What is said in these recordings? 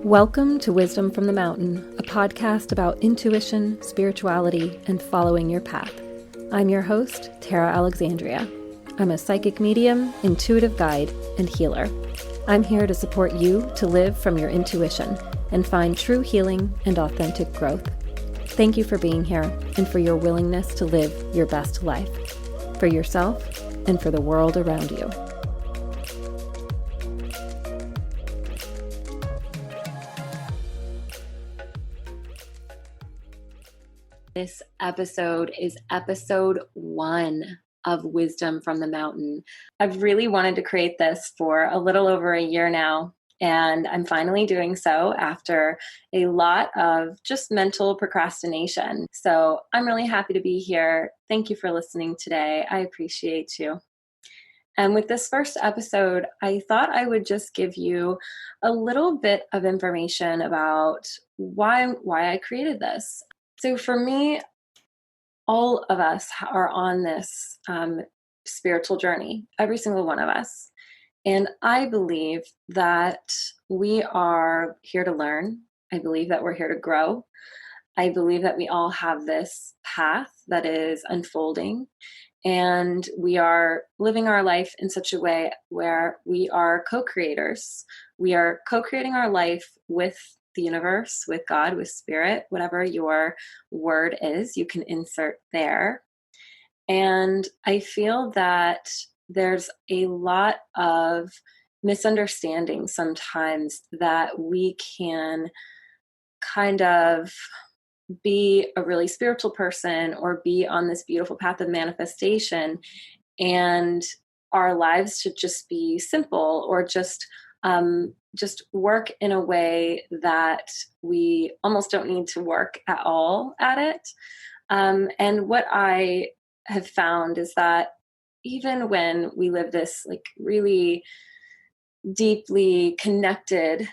Welcome to Wisdom from the Mountain, a podcast about intuition, spirituality, and following your path. I'm your host, Tara Alexandria. I'm a psychic medium, intuitive guide, and healer. I'm here to support you to live from your intuition and find true healing and authentic growth. Thank you for being here and for your willingness to live your best life, for yourself and for the world around you. This episode is episode 1 of Wisdom from the Mountain. I've really wanted to create this for a little over a year now, and I'm finally doing so after a lot of just mental procrastination. So I'm really happy to be here. Thank you for listening today. I appreciate you. And with this first episode, I thought I would just give you a little bit of information about why I created this. So for me, all of us are on this spiritual journey, every single one of us. And I believe that we are here to learn. I believe that we're here to grow. I believe that we all have this path that is unfolding. And we are living our life in such a way where we are co-creators. We are co-creating our life with the universe, with God, with spirit, whatever your word is, you can insert there. And I feel that there's a lot of misunderstanding sometimes that we can kind of be a really spiritual person or be on this beautiful path of manifestation, and our lives should just be simple or just work in a way that we almost don't need to work at all at it. And what I have found is that even when we live this like really deeply connected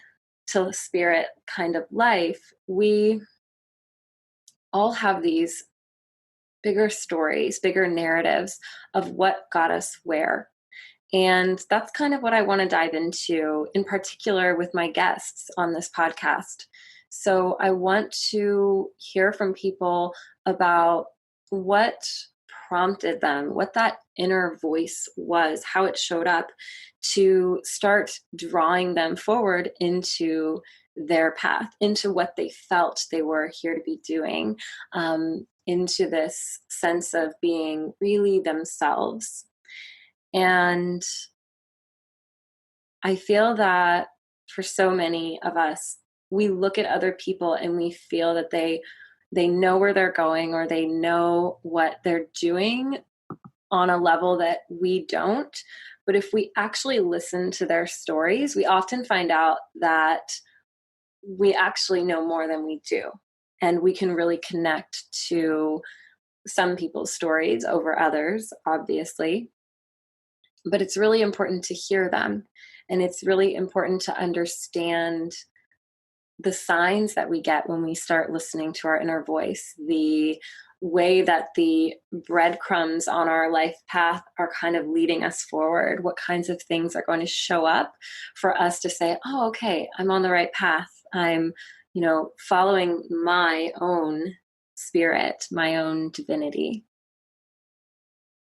to spirit kind of life, we all have these bigger stories, bigger narratives of what got us where. And that's kind of what I want to dive into, in particular with my guests on this podcast. So I want to hear from people about what prompted them, what that inner voice was, how it showed up to start drawing them forward into their path, into what they felt they were here to be doing, into this sense of being really themselves. And I feel that for so many of us, we look at other people and we feel that they know where they're going or they know what they're doing on a level that we don't. But if we actually listen to their stories, we often find out that we actually know more than we do. And we can really connect to some people's stories over others, obviously. But it's really important to hear them. And it's really important to understand the signs that we get when we start listening to our inner voice, the way that the breadcrumbs on our life path are kind of leading us forward, what kinds of things are going to show up for us to say, oh, okay, I'm on the right path. I'm, following my own spirit, my own divinity.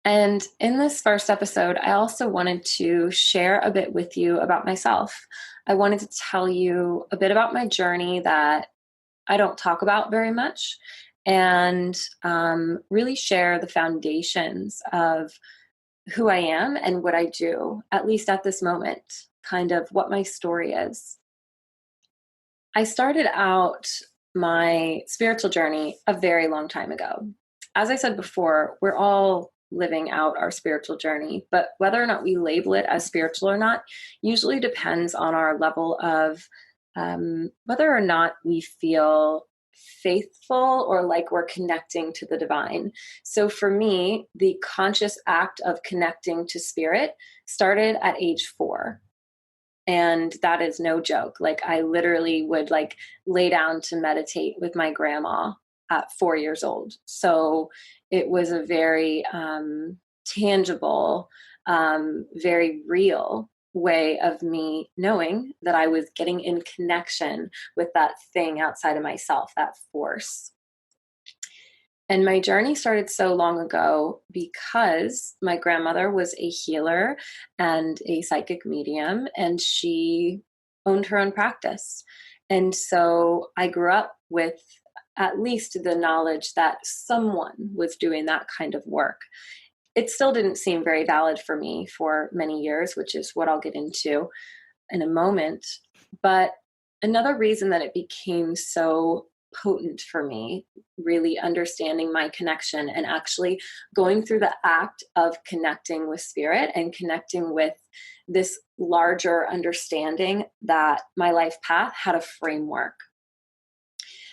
And in this first episode, I also wanted to share a bit with you about myself. I wanted to tell you a bit about my journey that I don't talk about very much, and really share the foundations of who I am and what I do, at least at this moment, kind of what my story is. I started out my spiritual journey a very long time ago. As I said before, we're all living out our spiritual journey, but whether or not we label it as spiritual or not usually depends on our level of whether or not we feel faithful or like we're connecting to the divine. So for me, the conscious act of connecting to spirit started at age 4. And that is no joke. Like I literally would lay down to meditate with my grandma at 4 years old. So it was a very tangible, very real way of me knowing that I was getting in connection with that thing outside of myself, that force. And my journey started so long ago because my grandmother was a healer and a psychic medium, and she owned her own practice. And so I grew up with at least the knowledge that someone was doing that kind of work. It still didn't seem very valid for me for many years, which is what I'll get into in a moment. But another reason that it became so potent for me, really understanding my connection and actually going through the act of connecting with spirit and connecting with this larger understanding that my life path had a framework,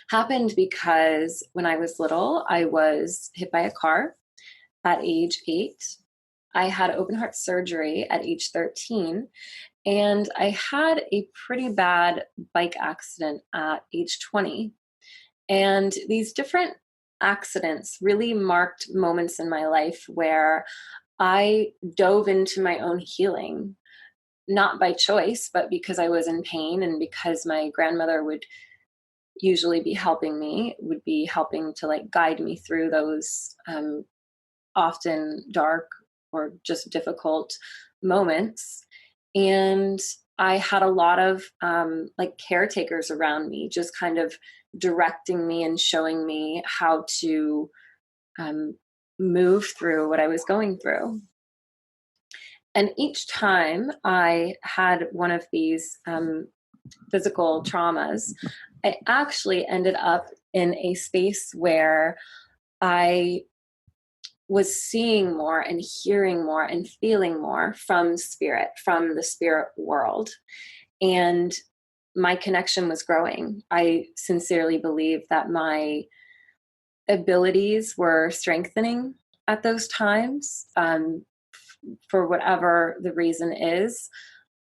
happened because when I was little, I was hit by a car at age 8. I had open heart surgery at age 13. And I had a pretty bad bike accident at age 20. And these different accidents really marked moments in my life where I dove into my own healing, not by choice, but because I was in pain and because my grandmother would usually be helping me, would be helping to like guide me through those often dark or just difficult moments. And I had a lot of like caretakers around me, just kind of directing me and showing me how to move through what I was going through. And each time I had one of these physical traumas, I actually ended up in a space where I was seeing more and hearing more and feeling more from spirit, from the spirit world. And my connection was growing. I sincerely believe that my abilities were strengthening at those times, for whatever the reason is.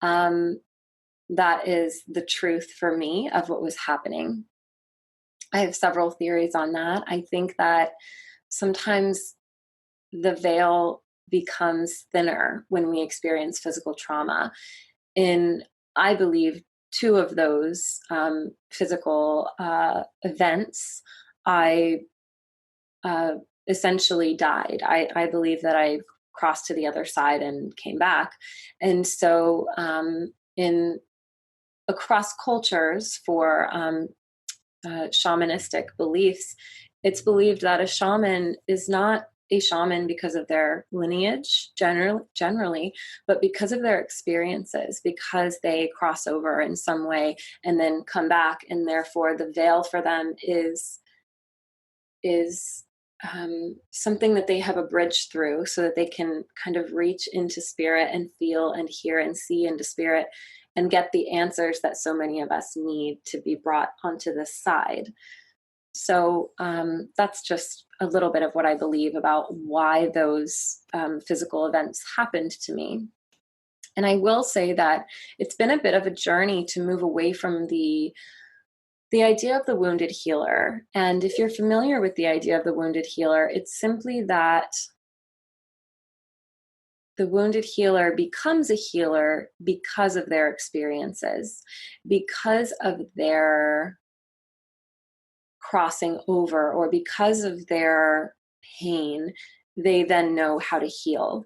That is the truth for me of what was happening. I have several theories on that. I think that sometimes the veil becomes thinner when we experience physical trauma. In, I believe, 2 of those physical events, I essentially died. I believe that I crossed to the other side and came back. And so in across cultures for shamanistic beliefs, it's believed that a shaman is not a shaman because of their lineage generally, but because of their experiences, because they cross over in some way and then come back, and therefore the veil for them is something that they have a bridge through so that they can kind of reach into spirit and feel and hear and see into spirit and get the answers that so many of us need to be brought onto this side. So that's just a little bit of what I believe about why those physical events happened to me. And I will say that it's been a bit of a journey to move away from the idea of the wounded healer. And if you're familiar with the idea of the wounded healer, it's simply that the wounded healer becomes a healer because of their experiences, because of their crossing over, or because of their pain, they then know how to heal.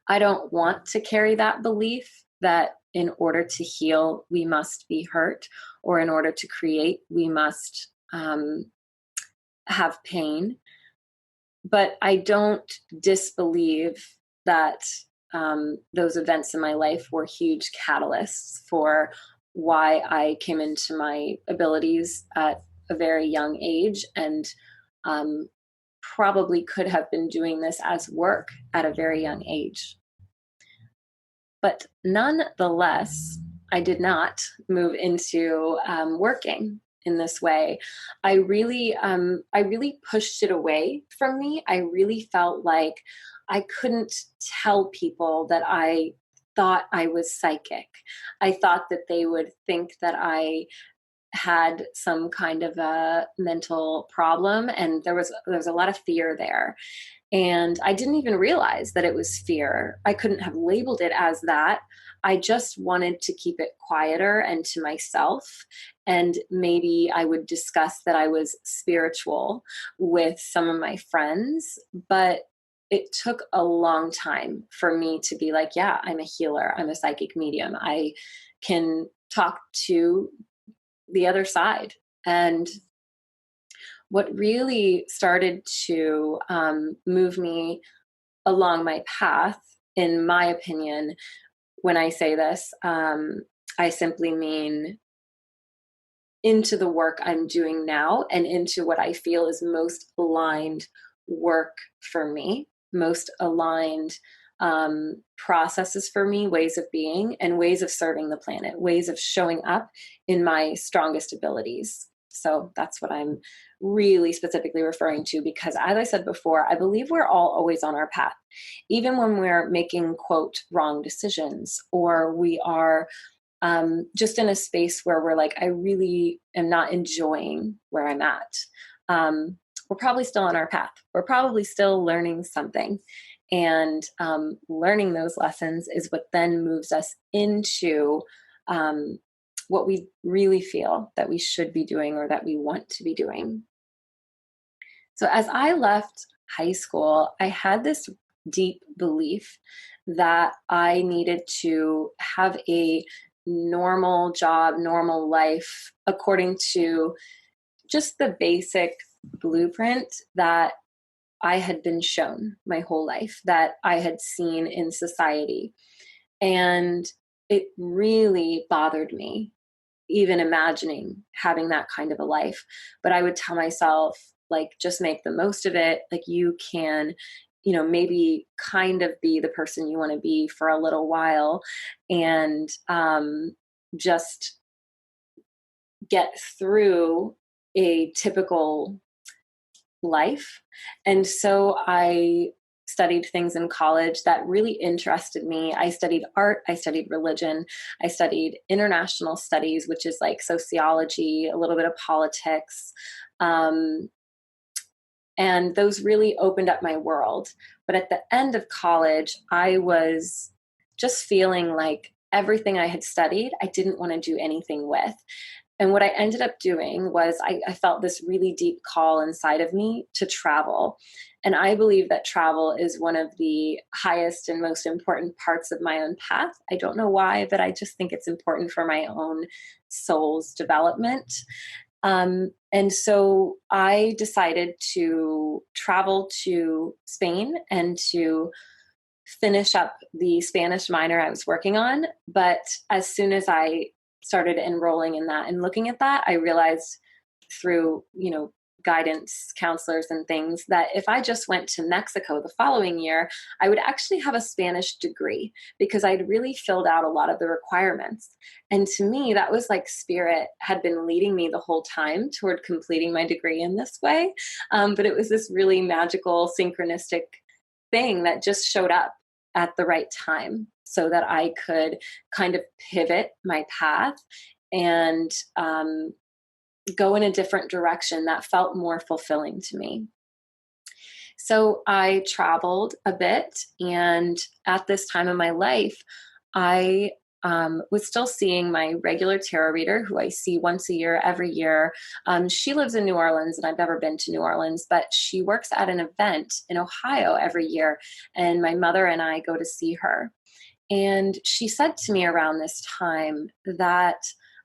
I don't want to carry that belief that in order to heal, we must be hurt, or in order to create, we must have pain. But I don't disbelieve that those events in my life were huge catalysts for why I came into my abilities at a very young age, and probably could have been doing this as work at a very young age. But nonetheless, I did not move into working in this way. I really pushed it away from me. I really felt like I couldn't tell people that I thought I was psychic. I thought that they would think that I had some kind of a mental problem, and there was a lot of fear there. And I didn't even realize that it was fear. I couldn't have labeled it as that. I just wanted to keep it quieter and to myself. And maybe I would discuss that I was spiritual with some of my friends. But it took a long time for me to be like, yeah, I'm a healer. I'm a psychic medium. I can talk to the other side. And what really started to move me along my path, in my opinion, when I say this, I simply mean into the work I'm doing now and into what I feel is most aligned work for me, most aligned processes for me, ways of being, and ways of serving the planet, ways of showing up in my strongest abilities. So that's what I'm really specifically referring to, because as I said before, I believe we're all always on our path, even when we're making, quote, wrong decisions, or we are just in a space where we're like, I really am not enjoying where I'm at. We're probably still on our path. We're probably still learning something. And learning those lessons is what then moves us into what we really feel that we should be doing or that we want to be doing. So as I left high school, I had this deep belief that I needed to have a normal job, normal life, according to just the basic blueprint that I had been shown my whole life, that I had seen in society. And it really bothered me, even imagining having that kind of a life. But I would tell myself, like, just make the most of it. Like, you can, maybe kind of be the person you want to be for a little while, and just get through a typical life. And so I studied things in college that really interested me. I studied art, I studied religion, I studied international studies, which is like sociology, a little bit of politics. And those really opened up my world. But at the end of college, I was just feeling like everything I had studied, I didn't want to do anything with. And what I ended up doing was I felt this really deep call inside of me to travel. And I believe that travel is one of the highest and most important parts of my own path. I don't know why, but I just think it's important for my own soul's development. And so I decided to travel to Spain and to finish up the Spanish minor I was working on. But as soon as I started enrolling in that and looking at that, I realized through, guidance counselors and things, that if I just went to Mexico the following year, I would actually have a Spanish degree, because I'd really filled out a lot of the requirements. And to me, that was like spirit had been leading me the whole time toward completing my degree in this way. But it was this really magical, synchronistic thing that just showed up at the right time so that I could kind of pivot my path and go in a different direction that felt more fulfilling to me. So I traveled a bit, and at this time of my life, I was still seeing my regular tarot reader, who I see once a year, every year. She lives in New Orleans, and I've never been to New Orleans, but she works at an event in Ohio every year, and my mother and I go to see her. And she said to me around this time that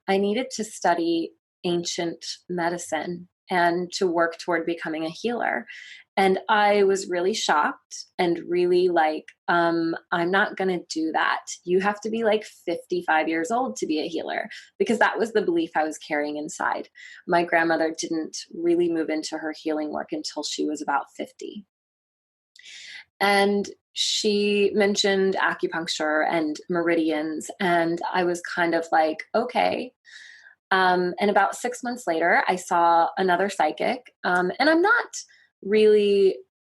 I needed to study ancient medicine and to work toward becoming a healer. And I was really shocked and really like, I'm not going to do that. You have to be like 55 years old to be a healer, because that was the belief I was carrying inside. My grandmother didn't really move into her healing work until she was about 50. And she mentioned acupuncture and meridians, and I was kind of like, okay. And about 6 months later, I saw another psychic. And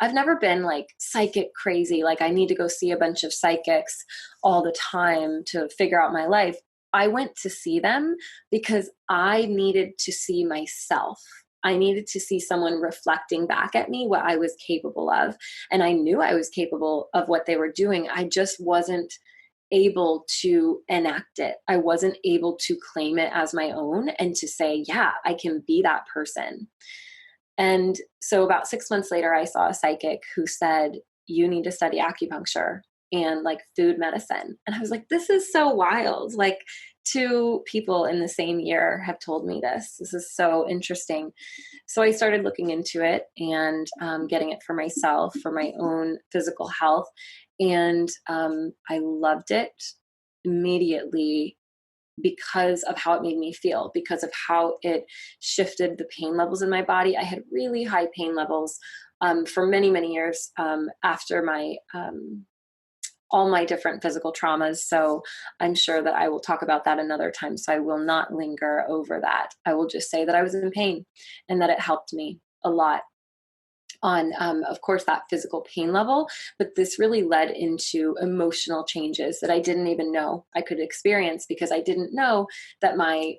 I've never been like psychic crazy. Like I need to go see a bunch of psychics all the time to figure out my life. I went to see them because I needed to see myself. I needed to see someone reflecting back at me what I was capable of. And I knew I was capable of what they were doing. I just wasn't able to enact it. I wasn't able to claim it as my own and to say, yeah, I can be that person. And so about 6 months later, I saw a psychic who said, you need to study acupuncture and like food medicine. And I was like, this is so wild. Like, two people in the same year have told me this. This is so interesting. So I started looking into it and getting it for myself, for my own physical health. And I loved it immediately because of how it made me feel, because of how it shifted the pain levels in my body. I had really high pain levels for many, many years after my all my different physical traumas. So I'm sure that I will talk about that another time. So I will not linger over that. I will just say that I was in pain and that it helped me a lot on, of course, that physical pain level, but this really led into emotional changes that I didn't even know I could experience, because I didn't know that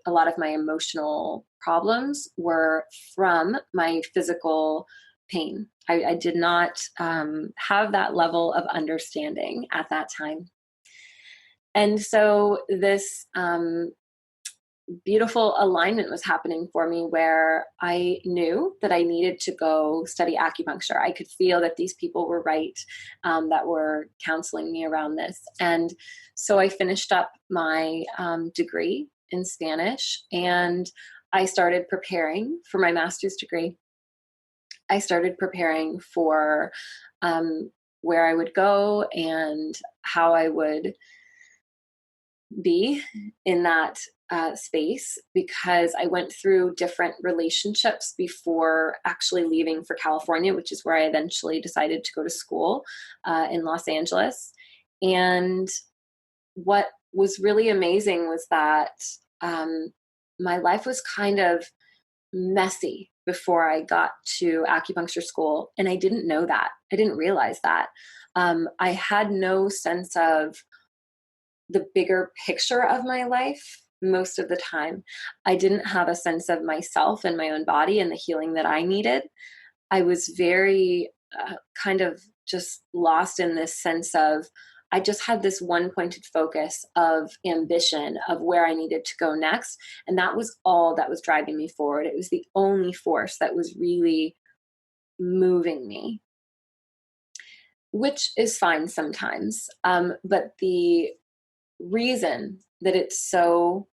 a lot of my emotional problems were from my physical pain. I did not have that level of understanding at that time. And so this beautiful alignment was happening for me, where I knew that I needed to go study acupuncture. I could feel that these people were right, that were counseling me around this. And so I finished up my degree in Spanish, and I started preparing for my master's degree. I started preparing for where I would go and how I would be in that space, because I went through different relationships before actually leaving for California, which is where I eventually decided to go to school in Los Angeles. And what was really amazing was that my life was kind of messy before I got to acupuncture school. And I didn't know that. I didn't realize that. I had no sense of the bigger picture of my life most of the time. I didn't have a sense of myself and my own body and the healing that I needed. I was very kind of just lost in this sense of, I just had this one pointed focus of ambition of where I needed to go next. And that was all that was driving me forward. It was the only force that was really moving me, which is fine sometimes. But the reason that it's so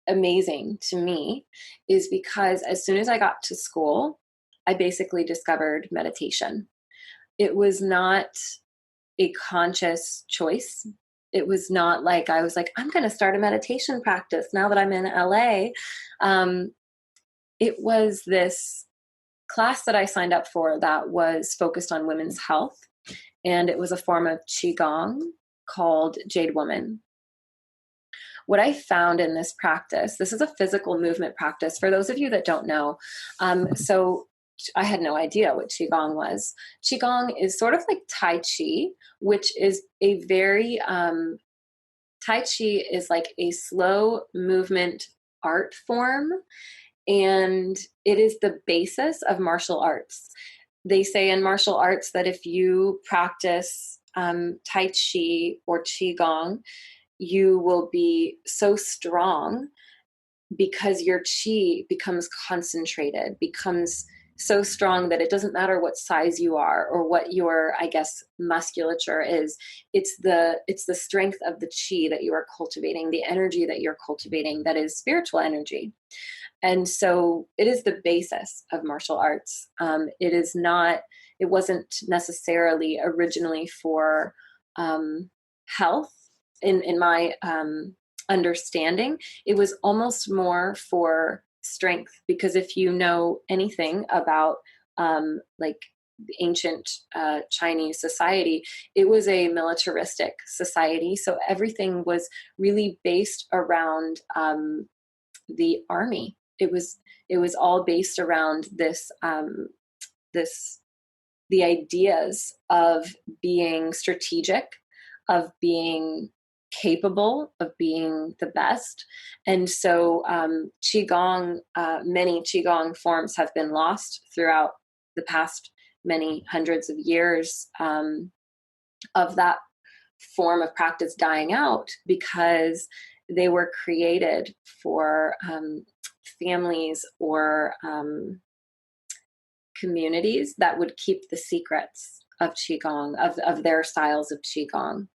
amazing to me is because as soon as I got to school, I basically discovered meditation. It was not a conscious choice. It was not like I was like, I'm going to start a meditation practice now that I'm in LA. It was this class that I signed up for that was focused on women's health. And it was a form of Qigong called Jade Woman. What I found in this practice, this is a physical movement practice for those of you that don't know. So I had no idea what Qigong was. Qigong is sort of like Tai Chi, which is a very, Tai Chi is like a slow movement art form, and it is the basis of martial arts. They say in martial arts that if you practice Tai Chi or Qigong, you will be so strong because your chi becomes concentrated, becomes so strong that it doesn't matter what size you are or what your, I guess, musculature is. It's the strength of the chi that you are cultivating, the energy that you're cultivating, that is spiritual energy. And so it is the basis of martial arts. It wasn't necessarily originally for health in my understanding. It was almost more for strength, because if you know anything about like ancient Chinese society, it was a militaristic society. So everything was really based around the army. It was all based around the ideas of being strategic, of being capable of being the best. And so Qigong, many Qigong forms have been lost throughout the past many hundreds of years, of that form of practice dying out, because they were created for families or communities that would keep the secrets of Qigong, of their styles of Qigong.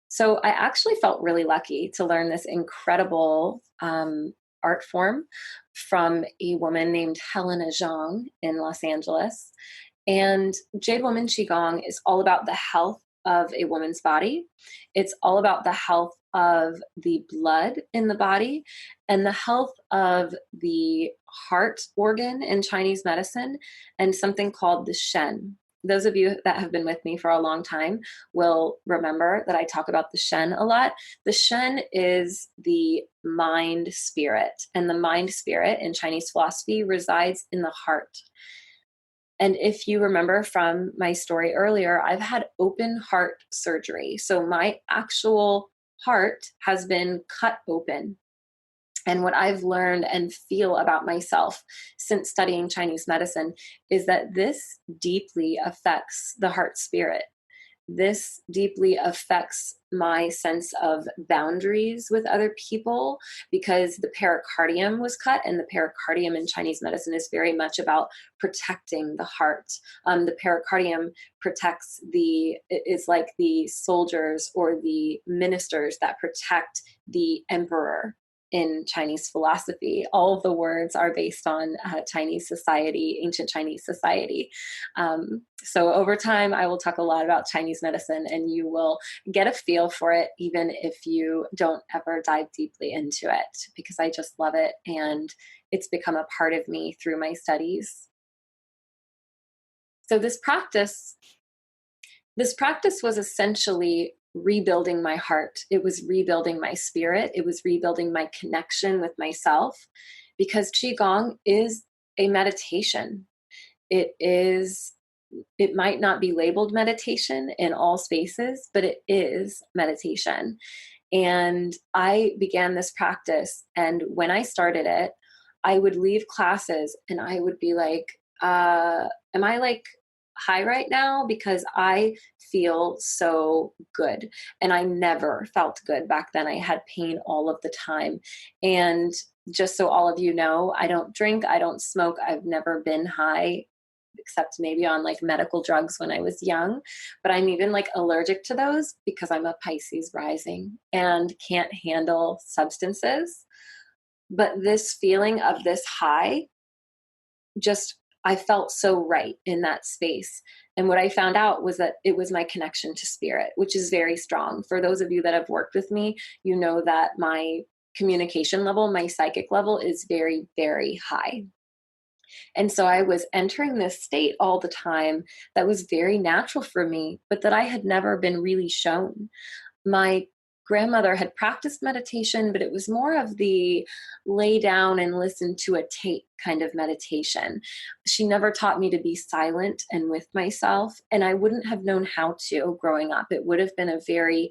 So I actually felt really lucky to learn this incredible art form from a woman named Helena Zhang in Los Angeles. And Jade Woman Qigong is all about the health of a woman's body. It's all about the health of the blood in the body and the health of the heart organ in Chinese medicine, and something called the Shen. Those of you that have been with me for a long time will remember that I talk about the Shen a lot. The Shen is the mind spirit, and the mind spirit in Chinese philosophy resides in the heart. And if you remember from my story earlier, I've had open heart surgery. So my actual heart has been cut open. And what I've learned and feel about myself since studying Chinese medicine is that this deeply affects the heart spirit. This deeply affects my sense of boundaries with other people, because the pericardium was cut, and the pericardium in Chinese medicine is very much about protecting the heart. The pericardium is like the soldiers or the ministers that protect the emperor in Chinese philosophy. All of the words are based on Chinese society, ancient Chinese society. So over time, I will talk a lot about Chinese medicine, and you will get a feel for it, even if you don't ever dive deeply into it, because I just love it. And it's become a part of me through my studies. So this practice was essentially rebuilding my heart. It was rebuilding my spirit. It was rebuilding my connection with myself, because Qigong is a meditation. It might not be labeled meditation in all spaces, but it is meditation. And I began this practice, and when I started it, I would leave classes and I would be like, am I like high right now? Because I feel so good. And I never felt good back then. I had pain all of the time. And just so all of you know, I don't drink, I don't smoke, I've never been high, except maybe on like medical drugs when I was young. But I'm even like allergic to those because I'm a Pisces rising and can't handle substances. But this feeling of this high, just, I felt so right in that space. And what I found out was that it was my connection to spirit, which is very strong. For those of you that have worked with me, you know that my communication level, my psychic level is very, very high. And so I was entering this state all the time that was very natural for me, but that I had never been really shown. My grandmother had practiced meditation, but it was more of the lay down and listen to a tape kind of meditation. She never taught me to be silent and with myself, and I wouldn't have known how to growing up. It would have been a very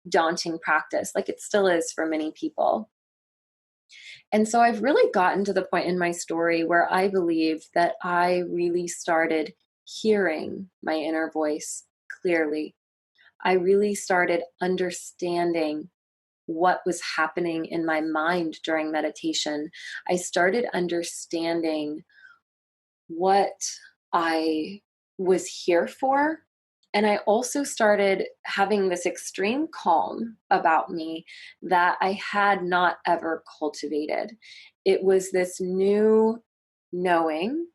daunting practice, like it still is for many people. And so I've really gotten to the point in my story where I believe that I really started hearing my inner voice clearly. I really started understanding what was happening in my mind during meditation. I started understanding what I was here for. And I also started having this extreme calm about me that I had not ever cultivated. It was this new knowing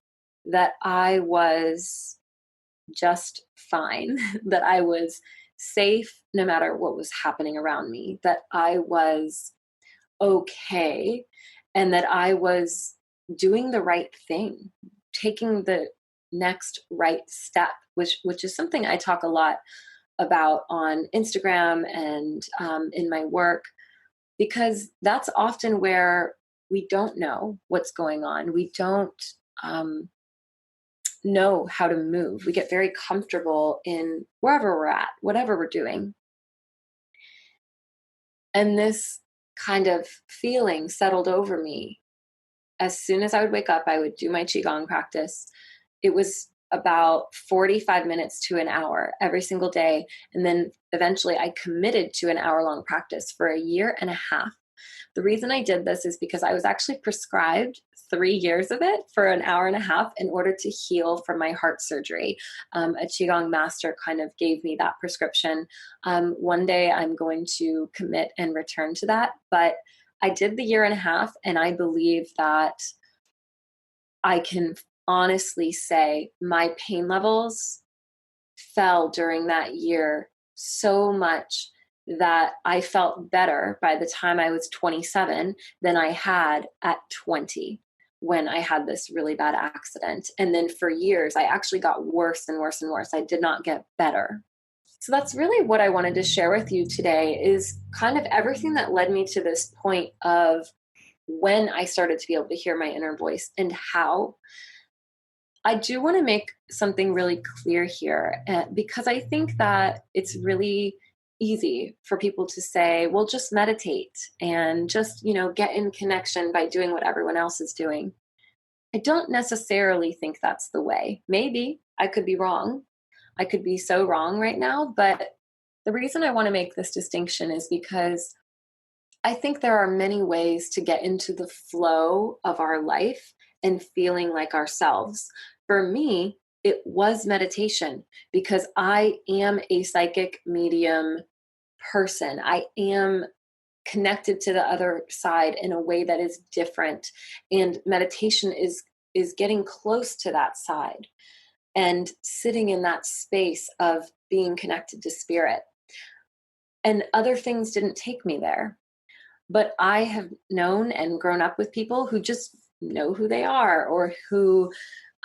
that I was just fine, that I was safe no matter what was happening around me, that I was okay, and that I was doing the right thing, taking the next right step, which is something I talk a lot about on Instagram and in my work, because that's often where we don't know what's going on. We don't know how to move. We get very comfortable in wherever we're at, whatever we're doing. And this kind of feeling settled over me. As soon as I would wake up, I would do my Qigong practice. It was about 45 minutes to an hour every single day. And then eventually I committed to an hour-long practice for a year and a half. The reason I did this is because I was actually prescribed 3 years of it for an hour and a half in order to heal from my heart surgery. A Qigong master kind of gave me that prescription. One day I'm going to commit and return to that. But I did the year and a half, and I believe that I can honestly say my pain levels fell during that year so much that I felt better by the time I was 27 than I had at 20 when I had this really bad accident. And then for years, I actually got worse and worse and worse. I did not get better. So that's really what I wanted to share with you today, is kind of everything that led me to this point of when I started to be able to hear my inner voice and how. I do want to make something really clear here, because I think that it's really easy for people to say, well, just meditate and just, get in connection by doing what everyone else is doing. I don't necessarily think that's the way. Maybe I could be wrong. I could be so wrong right now. But the reason I want to make this distinction is because I think there are many ways to get into the flow of our life and feeling like ourselves. For me, it was meditation because I am a psychic medium person. I am connected to the other side in a way that is different. And meditation is getting close to that side and sitting in that space of being connected to spirit. And other things didn't take me there. But I have known and grown up with people who just know who they are, or who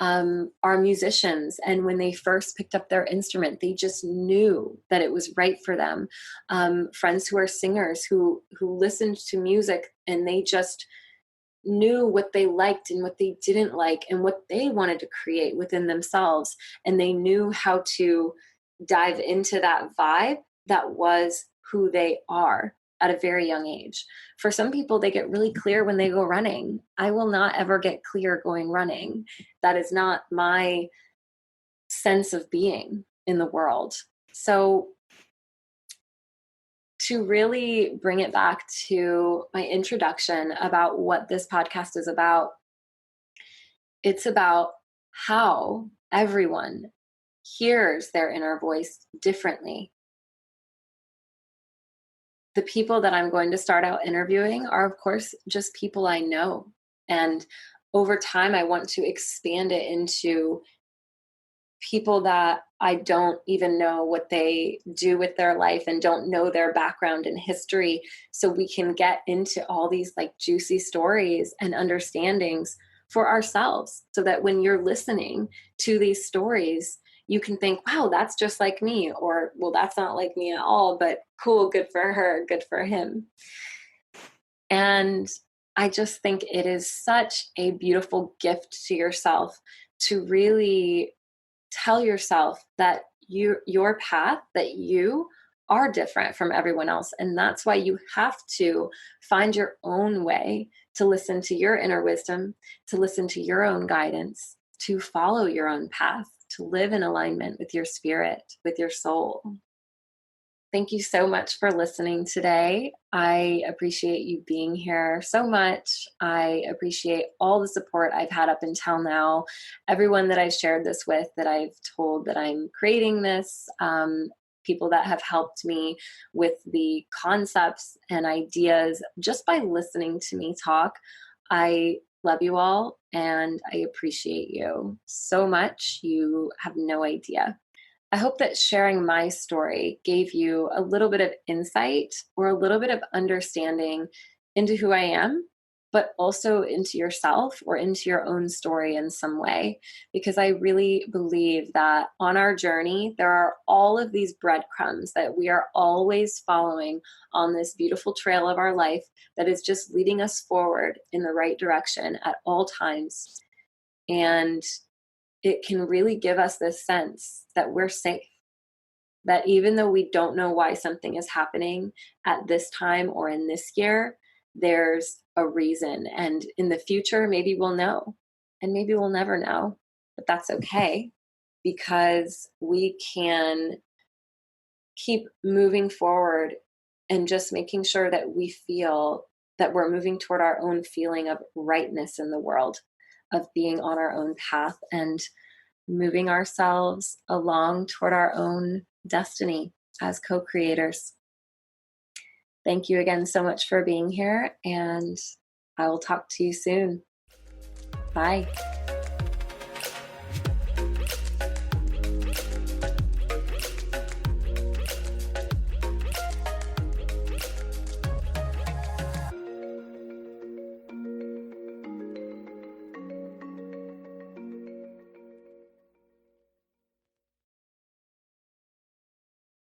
are musicians. And when they first picked up their instrument, they just knew that it was right for them. Friends who are singers who listened to music and they just knew what they liked and what they didn't like and what they wanted to create within themselves. And they knew how to dive into that vibe that was who they are at a very young age. For some people, they get really clear when they go running. I will not ever get clear going running. That is not my sense of being in the world. So to really bring it back to my introduction about what this podcast is about, it's about how everyone hears their inner voice differently. The people that I'm going to start out interviewing are, of course, just people I know. And over time, I want to expand it into people that I don't even know what they do with their life and don't know their background and history. So we can get into all these like juicy stories and understandings for ourselves, so that when you're listening to these stories, you can think, wow, that's just like me, or, well, that's not like me at all, but cool, good for her, good for him. And I just think it is such a beautiful gift to yourself to really tell yourself that your path, that you are different from everyone else. And that's why you have to find your own way to listen to your inner wisdom, to listen to your own guidance, to follow your own path, to live in alignment with your spirit, with your soul. Thank you so much for listening today. I appreciate you being here so much. I appreciate all the support I've had up until now. Everyone that I've shared this with, that I've told that I'm creating this, people that have helped me with the concepts and ideas just by listening to me talk. I love you all and I appreciate you so much. You have no idea. I hope that sharing my story gave you a little bit of insight or a little bit of understanding into who I am, but also into yourself or into your own story in some way. Because I really believe that on our journey, there are all of these breadcrumbs that we are always following on this beautiful trail of our life that is just leading us forward in the right direction at all times. And it can really give us this sense that we're safe. that even though we don't know why something is happening at this time or in this year, there's a reason. And in the future, maybe we'll know, and maybe we'll never know, but that's okay, because we can keep moving forward and just making sure that we feel that we're moving toward our own feeling of rightness in the world, of being on our own path and moving ourselves along toward our own destiny as co-creators. Thank you again so much for being here, and I will talk to you soon. Bye.